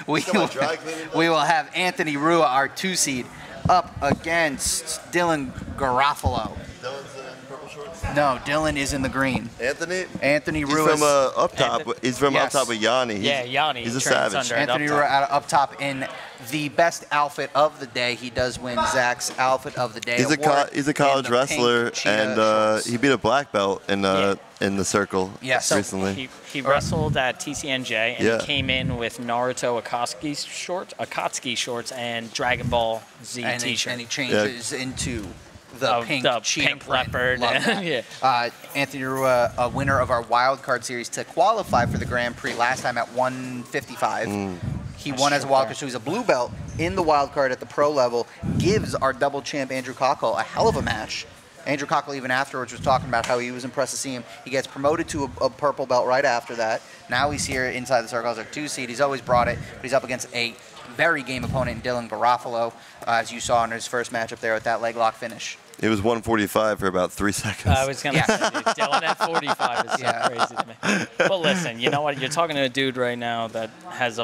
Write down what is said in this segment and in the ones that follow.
we will have Anthony Rua, our 2 seed, up against Dylan Garofalo. Dylan's in purple shorts? No, Dylan is in the green. Anthony Rua. He's from up top. He's from up top with Yanni. Yanni. He's a savage. Anthony Rua up top in the best outfit of the day. He does win Zach's outfit of the day. He's a college wrestler, and he beat a black belt in the circle recently. He wrestled at TCNJ, and he came in with Naruto Akatsuki shorts, and Dragon Ball Z T-shirt. And he changes into the pink leopard. Anthony Rua, a winner of our wild card series to qualify for the Grand Prix last time at 155. He won as a wild card, so he's a blue belt in the wild card at the pro level. Gives our double champ Andrew Cockle a hell of a match. Andrew Cockle even afterwards was talking about how he was impressed to see him. He gets promoted to a purple belt right after that. Now he's here inside the circle as our 2 seed. He's always brought it, but he's up against a very game opponent, Dylan Garofalo, as you saw in his first matchup there with that leg lock finish. It was 145 for about 3 seconds. I was going to say, dude, Dylan at 45 is so crazy to me. But listen, you know what? You're talking to a dude right now that has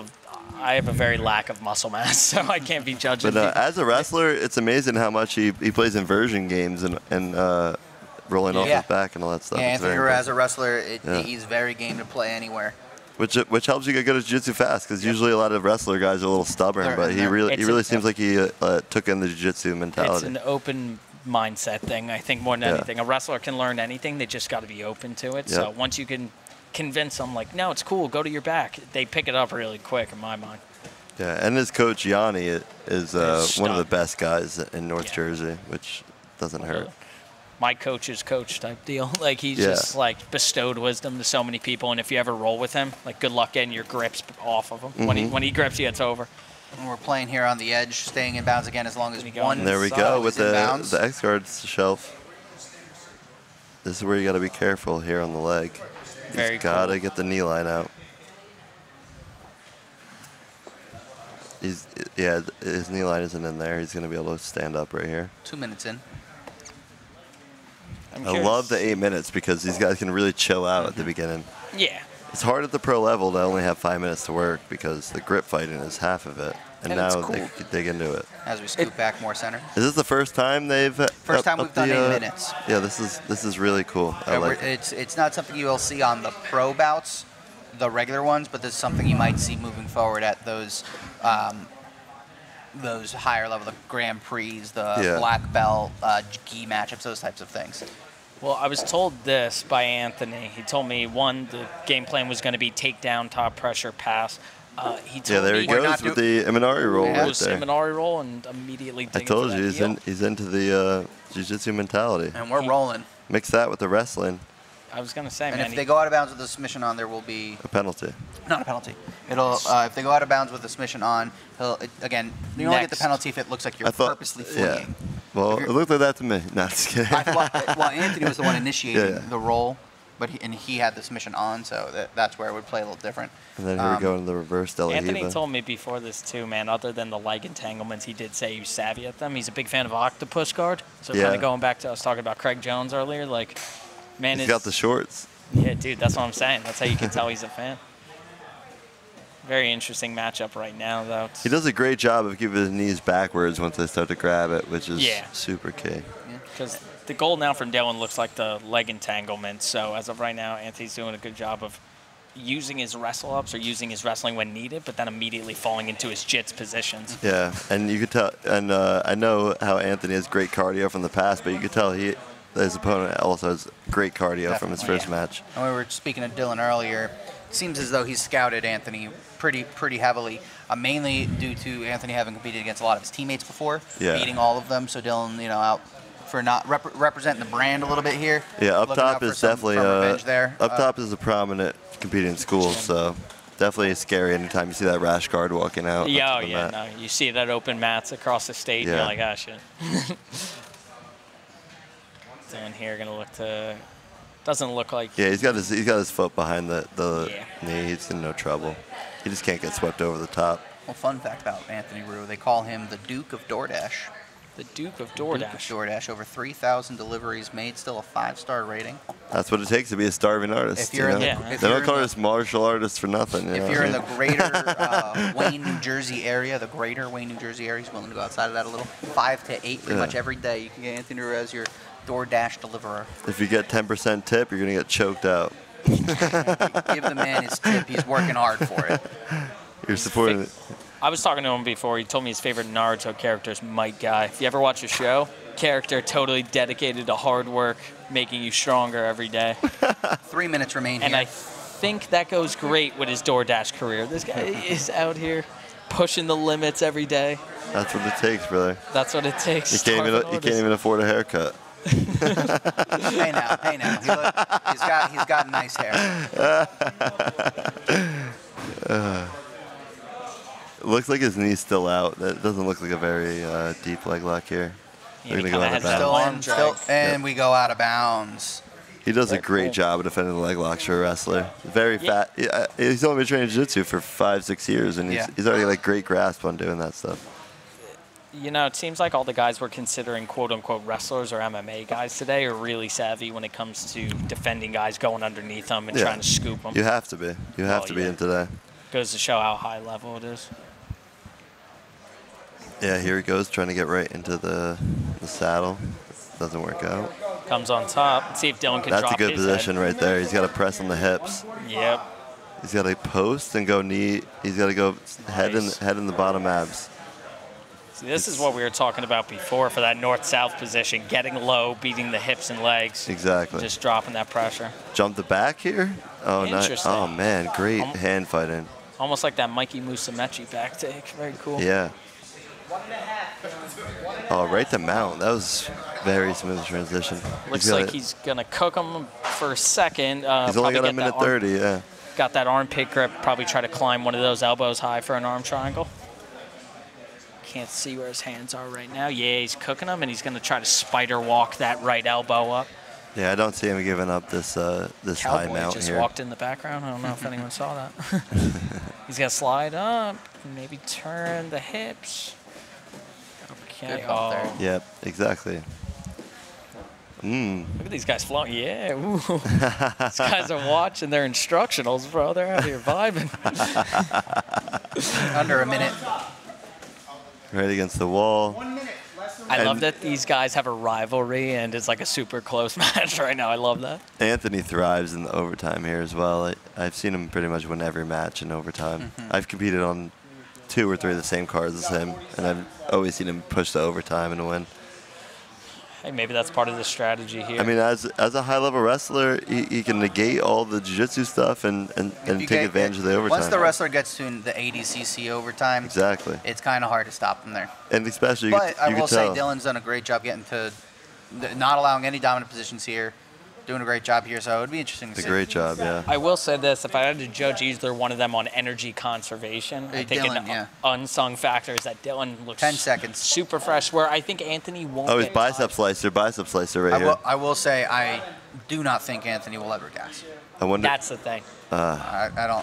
I have a very lack of muscle mass, so I can't be judging. But as a wrestler, it's amazing how much he plays inversion games and rolling off his back and all that stuff. Yeah, Anthony Rua, as a wrestler, he's very game to play anywhere. Which helps you get good at jiu-jitsu fast, because usually a lot of wrestler guys are a little stubborn, but he really seems like he took in the jiu-jitsu mentality. It's an open mindset thing, I think, more than anything. A wrestler can learn anything; they just got to be open to it. So once you can convince them, like, no, it's cool, go to your back, they pick it up really quick, in my mind. Yeah, and his coach Yanni is one of the best guys in North Jersey, which doesn't hurt. My coach's coach type deal. Like, he's just, like, bestowed wisdom to so many people, and if you ever roll with him, like, good luck getting your grips off of him. When he grips you, it's over. And we're playing here on the edge, staying in bounds again as long as one and there we go with the X-Guards shelf. This is where you got to be careful here on the leg. He's got to get the knee line out. His knee line isn't in there. He's going to be able to stand up right here. 2 minutes in. I love the 8 minutes because these guys can really chill out at the beginning. Yeah. It's hard at the pro level to only have 5 minutes to work because the grip fighting is half of it. And now they can dig into it. As we scoot back more center. Is this the first time they've First time we've done 8 minutes. Yeah, this is really cool. I like it. It's not something you will see on the pro bouts, the regular ones, but this is something you might see moving forward at those higher level, the Grand Prix, the black belt, gi matchups, those types of things. Well, I was told this by Anthony. He told me, one, the game plan was going to be takedown, top pressure, pass. He told there he goes with the Imanari roll right there. Imanari roll and immediately I told you, he's into the jiu-jitsu mentality. And we're rolling. Mix that with the wrestling. I was going to say, and man. if they go out of bounds with the submission on, there will be a penalty. Not a penalty. It'll if they go out of bounds with the submission on, again, you only get the penalty if it looks like you're purposely fleeing. Yeah. Well, it looked like that to me. No, just kidding. Well, Anthony was the one initiating the roll, but he had the submission on, so that's where it would play a little different. And then here we go into the reverse De La Anthony Hiva. told me before this too, man, other than the leg entanglements, he did say he was savvy at them. He's a big fan of octopus guard. So kind of going back to, I was talking about Craig Jones earlier, like, man, he's got the shorts. Yeah, dude, that's what I'm saying. That's how you can tell he's a fan. Very interesting matchup right now, though. He does a great job of keeping his knees backwards once they start to grab it, which is super key. Because the goal now from Dylan looks like the leg entanglement. So as of right now, Anthony's doing a good job of using his wrestle-ups or using his wrestling when needed, but then immediately falling into his jits positions. Yeah, and you could tell, and I know how Anthony has great cardio from the past, but you could tell his opponent also has great cardio from his first match. And we were speaking to Dylan earlier. It seems as though he's scouted Anthony pretty heavily, mainly due to Anthony having competed against a lot of his teammates before, beating all of them. So Dylan, out for not representing the brand a little bit here. Yeah, up top is definitely up top is a prominent competing school, so definitely scary anytime you see that rash guard walking out. Yeah, no, you see that open mats across the state, and you're like, oh shit. Dylan here gonna look to. Doesn't look like. Yeah, he's got his foot behind the knee. He's in no trouble. He just can't get swept over the top. Well, fun fact about Anthony Rua, they call him the Duke of DoorDash. The Duke of Duke of DoorDash. DoorDash, over 3,000 deliveries made, still a 5-star rating. That's what it takes to be a starving artist. If you're in the, Yeah. if They you're don't in call the- us martial artists for nothing. If you're in the greater Wayne, New Jersey area, the greater Wayne, New Jersey area, he's willing to go outside of that a little. 5 to 8 pretty much every day. You can get Anthony Ru as your DoorDash deliverer. If you get 10% tip, you're going to get choked out. Give the man his tip. He's working hard for it. You're supporting it. I was talking to him before. He told me his favorite Naruto character is Might Guy. If you ever watch a show, character totally dedicated to hard work, making you stronger every day. 3 minutes remain And here. I think that goes great with his DoorDash career. This guy is out here pushing the limits every day. That's what it takes, brother. That's what it takes. You can't even afford a haircut. Hey now. He's got nice hair. It looks like his knee's still out. That doesn't look like a very deep leg lock here. Yeah, They're he going to go kinda out of has that Still bounds. arm in, drag. and we go out of bounds. He does a great cool. job of defending the leg locks for a wrestler. Very Yeah. fat. He's only been training jiu-jitsu for 5-6 years, and he's already like great grasp on doing that stuff. You know, it seems like all the guys we're considering quote-unquote wrestlers or MMA guys today are really savvy when it comes to defending guys going underneath them and Yeah. trying to scoop them. You have to be. You have Oh, to be yeah. in today. Goes to show how high level it is. Yeah, here he goes, trying to get right into the saddle. Doesn't work out. Comes on top. Let's see if Dylan can That's drop a good his position right there. He's got to press on the hips. Head. Yep. He's got to post and go knee. He's got to go head Nice. in the bottom abs. See, this is what we were talking about before for that north-south position, getting low, beating the hips and legs, Exactly. just dropping that pressure. Jump the back here. Oh, nice. Interesting. Oh man, great hand fighting. Almost like that Mikey Musumeci back take. Very cool. Yeah. Oh, right to mount. That was very smooth transition. Looks like he's going to cook him for a second. He's only got a minute 30, yeah. Got that armpit grip. Probably try to climb one of those elbows high for an arm triangle. Can't see where his hands are right now. Yeah, he's cooking him, and he's going to try to spider walk that right elbow up. Yeah, I don't see him giving up this this high Cowboy mount just here. walked in the background. I don't know if anyone saw that. He's going to slide up, maybe turn the hips. Okay. Good bump there. Yep, exactly. Look at these guys floating. Yeah. Ooh. These guys are watching their instructionals, bro. They're out here vibing. Under a minute. Right against the wall. I love that these guys have a rivalry and it's like a super close match right now. I love that. Anthony thrives in the overtime here as well. I've seen him pretty much win every match in overtime. I've competed on 2 or 3 of the same cards as him, and I've always seen him push to overtime and win. Hey, maybe that's part of the strategy here. I mean, as a high-level wrestler, he can negate all the jiu-jitsu stuff and take advantage of the overtime. Once the wrestler gets to the 80cc overtime, Exactly. it's kind of hard to stop them there. And especially, But I you will can say tell. Dylan's done a great job getting to not allowing any dominant positions here. Doing a great job here, so it would be interesting to It's a see. great job, yeah. I will say this, if I had to judge either one of them on energy conservation, I think Dylan, an yeah. unsung factor is that Dylan looks 10 seconds. super fresh, where I think Anthony won't Oh, his get bicep tired. slicer right I here. will, I will say I do not think Anthony will ever gas. I wonder. That's the thing. I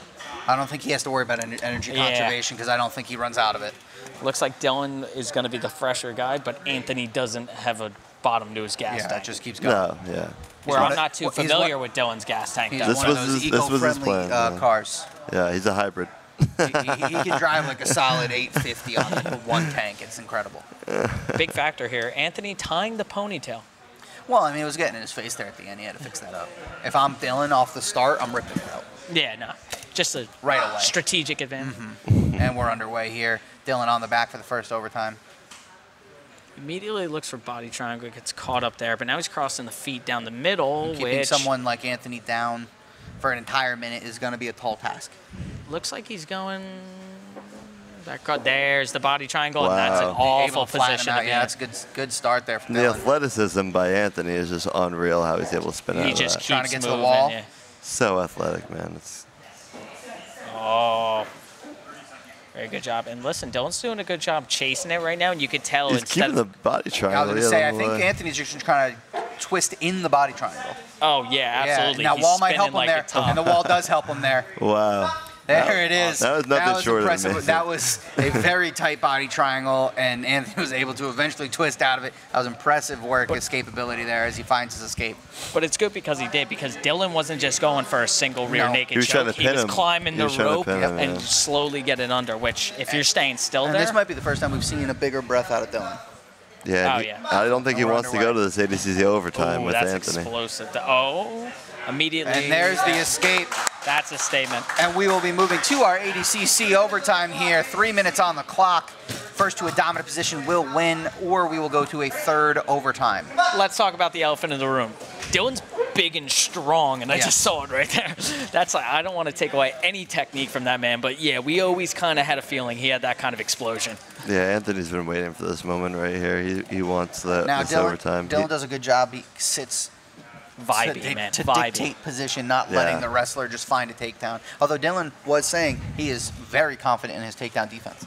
don't think he has to worry about energy Yeah. conservation because I don't think he runs out of it. Looks like Dylan is going to be the fresher guy, but Anthony doesn't have a bottom to his gas Yeah, tank. it just keeps going. No, yeah. where one I'm of- not too he's one- familiar with Dylan's gas tank. He's though. This one was of those his- this was his eco-friendly plan, yeah. cars. Yeah, he's a hybrid. He can drive like a solid 850 on one tank. It's incredible. Big factor here. Anthony tying the ponytail. Well, I mean, it was getting in his face there at the end. He had to fix that up. If I'm Dylan off the start, I'm ripping it out. Yeah, no. Just a Right away. strategic advantage. And we're underway here. Dylan on the back for the first overtime. Immediately looks for body triangle, gets caught up there, but now he's crossing the feet down the middle, Keeping which someone like Anthony down for an entire minute is going to be a tall task. looks like he's going back. There's the body triangle, and that's an Wow. awful Able to flatten him position out. to be Yeah, in. that's a good start there from The Dylan. athleticism by Anthony is just unreal how he's able to spin out He of just that. keeps Trying to get to the moving, wall. yeah. So athletic, man. It's Oh, very good job. And listen, Dylan's doing a good job chasing it right now, and you could tell he's instead keeping the of body I triangle. was going to say, I think Anthony's just trying to twist in the body triangle. oh yeah, absolutely. Yeah. Now, He's wall might spinning help him like there, a top. and the wall does help him there. Wow. There it is. That was nothing short of impressive. amazing. That was a very tight body triangle, and Anthony was able to eventually twist out of it. That was impressive work, escapability there as he finds his escape. But it's good because he did, because Dylan wasn't just going for a single rear naked He was choke. trying to He pin was him. climbing He the was trying to rope pin him, and yeah. slowly getting under, which if you're staying still And there, this might be the first time we've seen a bigger breath out of Dylan. Yeah, Oh, yeah. I don't think he We're wants to underway. go to this ADCC overtime ooh, with that's Anthony. explosive. Oh, immediately. And there's the escape. That's a statement. And we will be moving to our ADCC overtime here. 3 minutes on the clock. First to a dominant position will win, or we will go to a third overtime. Let's talk about the elephant in the room. Dylan's big and strong, and I just saw it right there. That's like, I don't want to take away any technique from that man, but yeah, we always kind of had a feeling he had that kind of explosion. Yeah, Anthony's been waiting for this moment right here. He wants this overtime. Dylan does a good job. He sits Vibey, man. to Vibey. dictate position, not letting the wrestler just find a takedown. Although Dylan was saying he is very confident in his takedown defense.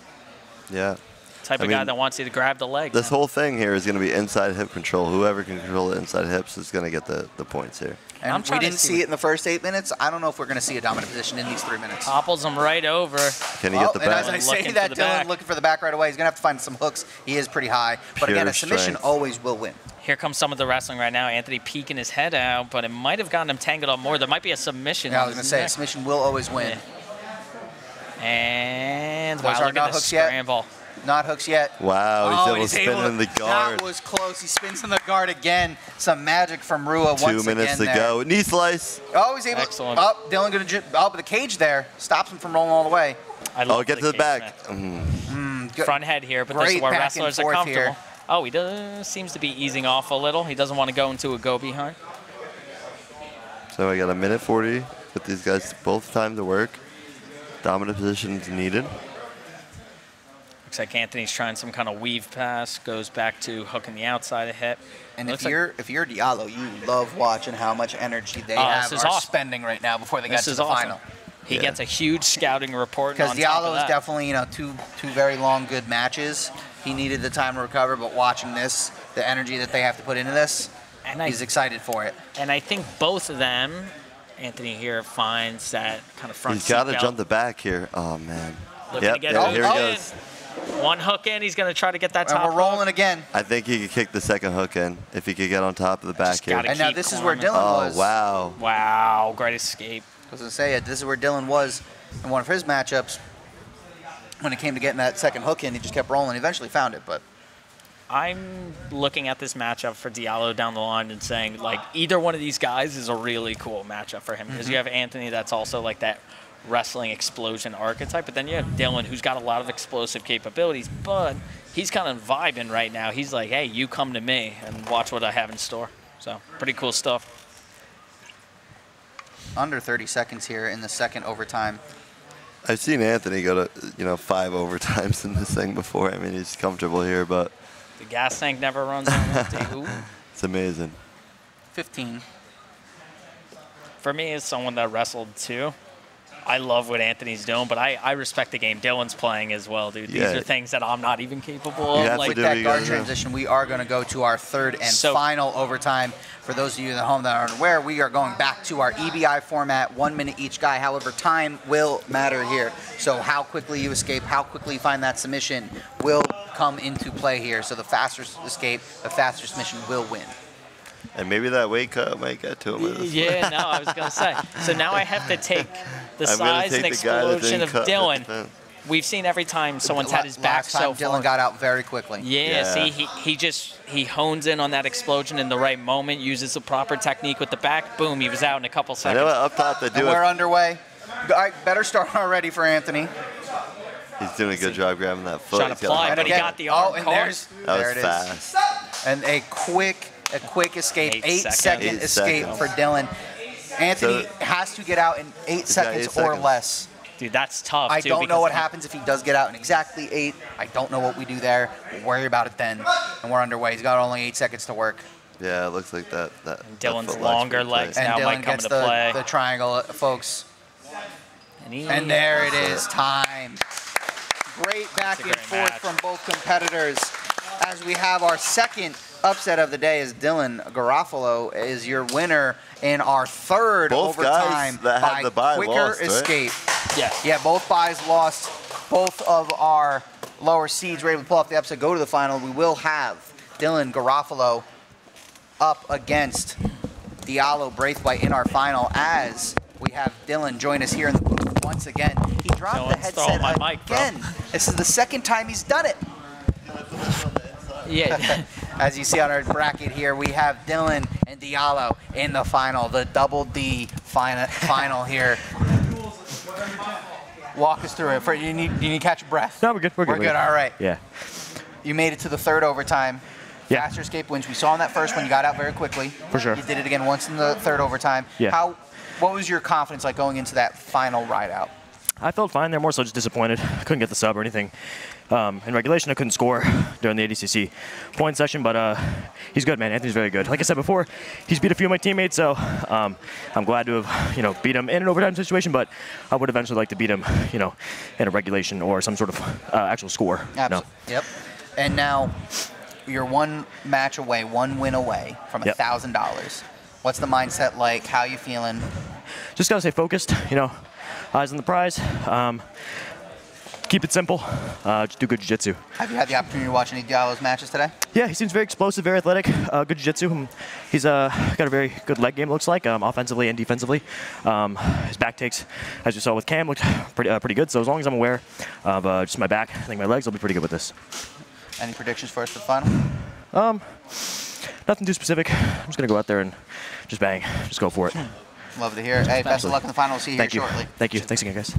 Yeah. Type of guy that wants you to grab the leg. This whole thing here is going to be inside hip control. Whoever can control the inside hips is going to get the points here. And we didn't see it in the first 8 minutes. I don't know if we're going to see a dominant position in these 3 minutes. Topples him right over. Can he get the And back? as I say Looking that, for the Dylan back. looking for the back right away. He's going to have to find some hooks. He is pretty high. But Pure again, a submission strength. always will win. Here comes some of the wrestling right now. Anthony peeking his head out, but it might have gotten him tangled up more. There might be a submission. Yeah, I on was going to his say, a neck. submission will always win. Yeah. And Those wow, are look not at the hooks yet. scramble. Not hooks yet. Wow, he's able to spin in the guard. That was close. He spins in the guard again. Some magic from Rua 2 once minutes again to there. go. Knee slice. Oh, he's able. Excellent. Up, Dylan going to but the cage there stops him from rolling all the way. I love Get to the cage back. match. Front head here, but this is Great where back and wrestlers are forth comfortable. here. Oh, he does seems to be easing off a little. He doesn't want to go into a go behind. So I got a minute 40 with these guys both time to work. Dominant positions needed. Looks like Anthony's trying some kind of weave pass, goes back to hooking the outside of hip. And Looks if you're Diallo, you love watching how much energy they are spending right now before they get to the final. He gets a huge scouting report. Because on top of Diallo is that. definitely two very long good matches. He needed the time to recover, but watching this, the energy that they have to put into this, he's excited for it. And I think both of them, Anthony here finds that kind of front. He's got to jump the back here. Oh man. Looking to get here it he goes. One hook in, he's going to try to get that top. And we're rolling again. I think he could kick the second hook in if he could get on top of the back here. And now this is where Dylan was. Oh wow. Wow, great escape. I was going to say, this is where Dylan was in one of his matchups. When it came to getting that second hook in, he just kept rolling. He eventually found it, but I'm looking at this matchup for Diallo down the line and saying, like, either one of these guys is a really cool matchup for him. Because you have Anthony that's also like that wrestling explosion archetype, but then you have Dylan who's got a lot of explosive capabilities, but he's kind of vibing right now. He's like, hey, you come to me and watch what I have in store. So pretty cool stuff. Under 30 seconds here in the second overtime. I've seen Anthony go to 5 overtimes in this thing before. I mean, he's comfortable here, but The gas tank never runs on empty. Ooh. it's amazing. 15. For me, as someone that wrestled too, I love what Anthony's doing, but I respect the game Dylan's playing as well, dude. These are things that I'm not even capable of. With that guard transition, we are going to go to our third and final overtime. For those of you at home that aren't aware, we are going back to our EBI format, 1 minute each guy. However, time will matter here. So how quickly you escape, how quickly you find that submission will come into play here. So the faster escape, the faster submission will win. And maybe that weight cut might get to him. Yeah, no, I was going to say. So now I have to take the size and explosion of Dylan. We've seen every time someone's had his back so far. Dylan got out very quickly. Yeah, see, he hones in on that explosion in the right moment, uses the proper technique with the back. Boom, he was out in a couple seconds. I know up top they do and we're underway. All right, better start already for Anthony. He's doing a good job grabbing that foot. Trying to apply, but he got the arm caught. That was fast. And a quick escape, 8-second escape for Dylan. Anthony has to get out in 8 seconds or less. Dude, that's tough. I don't know what happens if he does get out in exactly 8. I don't know what we do there. We'll worry about it then. And we're underway. He's got only 8 seconds to work. Yeah, it looks like that. Dylan's longer legs now might come into play. And Dylan gets the triangle, folks. And there it is, time. Great back and forth from both competitors. As we have our second upset of the day, is Dylan Garofalo is your winner in our third overtime by quicker escape. Yeah. Yeah, both buys lost. Both of our lower seeds were able to pull off the upset, go to the final. We will have Dylan Garofalo up against Diallo Braithwaite in our final, as we have Dylan join us here in the booth once again. He dropped the headset again. This is the second time he's done it. Yeah. As you see on our bracket here, we have Dylan and Diallo in the final, the double D final here. Walk us through it. Do you need to catch your breath? No, we're good. We're good. All right. Yeah. You made it to the third overtime. Yeah. Faster escape wins. We saw in that first one, you got out very quickly. For sure. You did it again once in the third overtime. Yeah. What was your confidence like going into that final ride out? I felt fine there, more so just disappointed. I couldn't get the sub or anything. In regulation, I couldn't score during the ADCC point session, but he's good, man. Anthony's very good. Like I said before, he's beat a few of my teammates, so I'm glad to have, beat him in an overtime situation, but I would eventually like to beat him, in a regulation or some sort of actual score. Absolutely. Yep. And now you're one match away, one win away from $1,000. What's the mindset like? How you feeling? Just got to stay focused, eyes on the prize. Keep it simple. Just do good jiu-jitsu. Have you had the opportunity to watch any Diallo's matches today? Yeah, he seems very explosive, very athletic, good jiu-jitsu. He's got a very good leg game, looks like, offensively and defensively. His back takes, as you saw with Cam, looked pretty good. So as long as I'm aware of just my back, I think my legs will be pretty good with this. Any predictions for us for the final? Nothing too specific. I'm just going to go out there and just bang, just go for it. Love to hear it. Hey, best of luck in the final. We'll see you here shortly. Thank you. Thanks again, guys.